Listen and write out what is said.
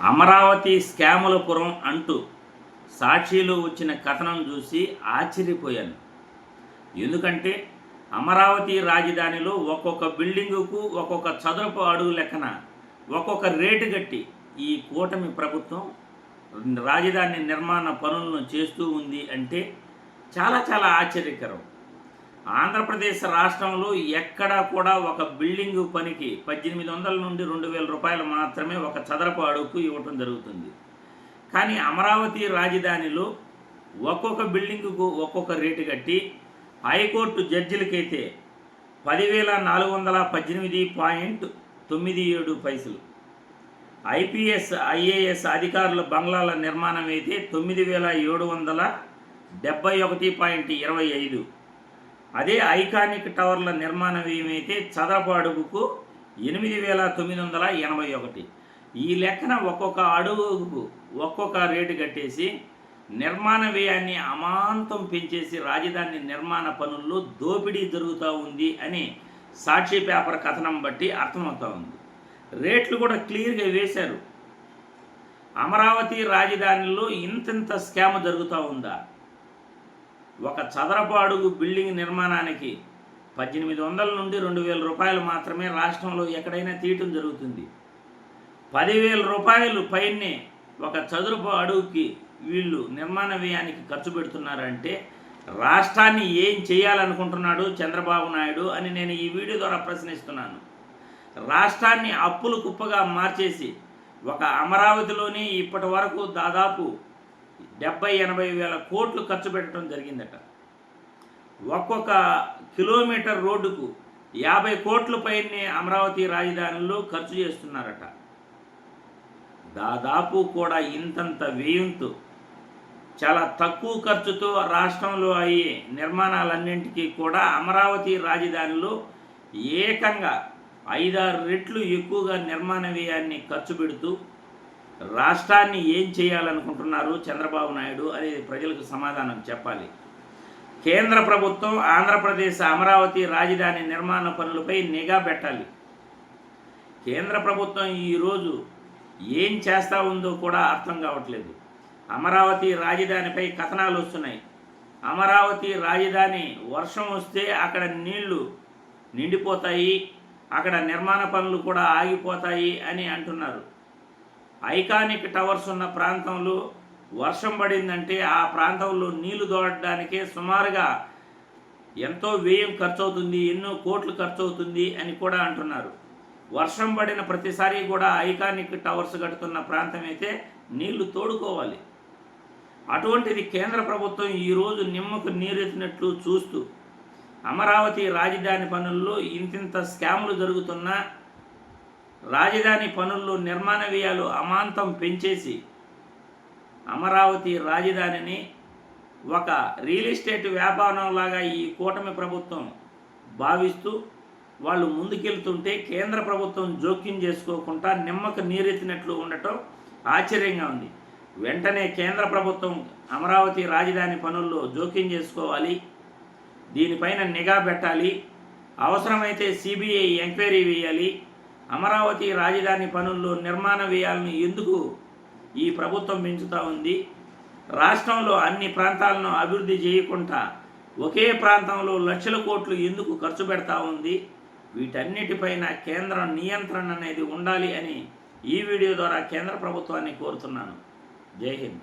అమరావతి స్కాములపురం అంటూ సాక్షిలో వచ్చిన కథనం చూసి ఆశ్చర్యపోయాను. ఎందుకంటే అమరావతి రాజధానిలో ఒక్కొక్క బిల్డింగుకు ఒక్కొక్క చదరపు అడుగు లెక్కన ఒక్కొక్క రేటు కట్టి ఈ కూటమి ప్రభుత్వం రాజధాని నిర్మాణ పనులను చేస్తూ ఉంది అంటే చాలా చాలా ఆశ్చర్యకరం. ఆంధ్రప్రదేశ్ రాష్ట్రంలో ఎక్కడా కూడా ఒక బిల్డింగు పనికి 1800 నుండి 2000 రూపాయలు మాత్రమే ఒక చదరపు అడుగుకు ఇవ్వటం జరుగుతుంది. కానీ అమరావతి రాజధానిలో ఒక్కొక్క బిల్డింగుకు ఒక్కొక్క రేటు కట్టి హైకోర్టు జడ్జిలకైతే 10,418.97 పైసలు, ఐపీఎస్ ఐఏఎస్ అధికారుల బంగ్లాల నిర్మాణం అయితే 9,771.25, అదే ఐకానిక్ టవర్ల నిర్మాణ వ్యయమైతే చదరపు అడుగుకు 8,981. ఈ లెక్కన ఒక్కొక్క అడుగుకు ఒక్కొక్క రేటు కట్టేసి నిర్మాణ వ్యయాన్ని అమాంతం పెంచేసి రాజధాని నిర్మాణ పనుల్లో దోపిడీ జరుగుతూ ఉంది అని సాక్షి పేపర్ కథనం బట్టి అర్థమవుతూ ఉంది. రేట్లు కూడా క్లియర్గా వేశారు. అమరావతి రాజధానిలో ఇంతింత స్కామ్ జరుగుతూ ఉందా? ఒక చదరపు అడుగు బిల్డింగ్ నిర్మాణానికి 1800 నుండి 2000 రూపాయలు మాత్రమే రాష్ట్రంలో ఎక్కడైనా తీయటం జరుగుతుంది. 10,000 రూపాయలు పైనే ఒక చదరపు అడుగుకి వీళ్ళు నిర్మాణ వ్యయానికి ఖర్చు పెడుతున్నారంటే రాష్ట్రాన్ని ఏం చేయాలనుకుంటున్నాడు చంద్రబాబు నాయుడు అని నేను ఈ వీడియో ద్వారా ప్రశ్నిస్తున్నాను. రాష్ట్రాన్ని అప్పులు కుప్పగా మార్చేసి ఒక అమరావతిలోనే ఇప్పటి వరకు దాదాపు 70-80 వేల కోట్లు ఖర్చు పెట్టడం జరిగిందట. ఒక్కొక్క కిలోమీటర్ రోడ్డుకు 50 కోట్ల పైనే అమరావతి రాజధానిలో ఖర్చు చేస్తున్నారట. దాదాపు కూడా ఇంతంత వ్యయంతో చాలా తక్కువ ఖర్చుతో రాష్ట్రంలో అయ్యే నిర్మాణాలన్నింటికీ కూడా అమరావతి రాజధానిలో ఏకంగా 5-6 రెట్లు ఎక్కువగా నిర్మాణ వ్యయాన్ని ఖర్చు పెడుతూ రాష్ట్రాన్ని ఏం చేయాలనుకుంటున్నారు చంద్రబాబు నాయుడు అనేది ప్రజలకు సమాధానం చెప్పాలి. కేంద్ర ప్రభుత్వం ఆంధ్రప్రదేశ్ అమరావతి రాజధాని నిర్మాణ పనులపై నిఘా పెట్టాలి. కేంద్ర ప్రభుత్వం ఈరోజు ఏం చేస్తూ ఉందో కూడా అర్థం కావట్లేదు. అమరావతి రాజధానిపై కథనాలు వస్తున్నాయి. అమరావతి రాజధాని వర్షం వస్తే అక్కడ నీళ్లు నిండిపోతాయి, అక్కడ నిర్మాణ పనులు కూడా ఆగిపోతాయి అని అంటున్నారు. ఐకానిక్ టవర్స్ ఉన్న ప్రాంతంలో వర్షం పడిందంటే ఆ ప్రాంతంలో నీళ్లు దోడడానికే సుమారుగా ఎంతో వ్యయం ఖర్చు అవుతుంది, ఎన్నో కోట్లు ఖర్చు అవుతుంది అని కూడా అంటున్నారు. వర్షం పడిన ప్రతిసారి కూడా ఐకానిక్ టవర్స్ కట్టుతున్న ప్రాంతం అయితే నీళ్లు తోడుకోవాలి. అటువంటిది కేంద్ర ప్రభుత్వం ఈరోజు నిమ్మకు నీరెత్తినట్లు చూస్తూ అమరావతి రాజధాని పనుల్లో ఇంతింత స్కాములు జరుగుతున్నా రాజధాని పనుల్లో నిర్మాణ వ్యయాలు అమాంతం పెంచేసి అమరావతి రాజధానిని ఒక రియల్ ఎస్టేట్ వ్యాపారంలాగా ఈ కూటమి ప్రభుత్వం భావిస్తూ వాళ్ళు ముందుకెళ్తుంటే కేంద్ర ప్రభుత్వం జోక్యం చేసుకోకుండా నిమ్మకు నీరెత్తినట్లు ఉండటం ఆశ్చర్యంగా ఉంది. వెంటనే కేంద్ర ప్రభుత్వం అమరావతి రాజధాని పనుల్లో జోక్యం చేసుకోవాలి, దీనిపైన నిఘా పెట్టాలి, అవసరమైతే సిబిఐ ఎంక్వైరీ వేయాలి. అమరావతి రాజధాని పనుల్లో నిర్మాణ వ్యయాలను ఎందుకు ఈ ప్రభుత్వం పెంచుతూ ఉంది? రాష్ట్రంలో అన్ని ప్రాంతాలను అభివృద్ధి చేయకుండా ఒకే ప్రాంతంలో లక్షల కోట్లు ఎందుకు ఖర్చు పెడతా ఉంది? వీటన్నిటిపైన కేంద్రం నియంత్రణ అనేది ఉండాలి అని ఈ వీడియో ద్వారా కేంద్ర ప్రభుత్వాన్ని కోరుతున్నాను. జై హింద్.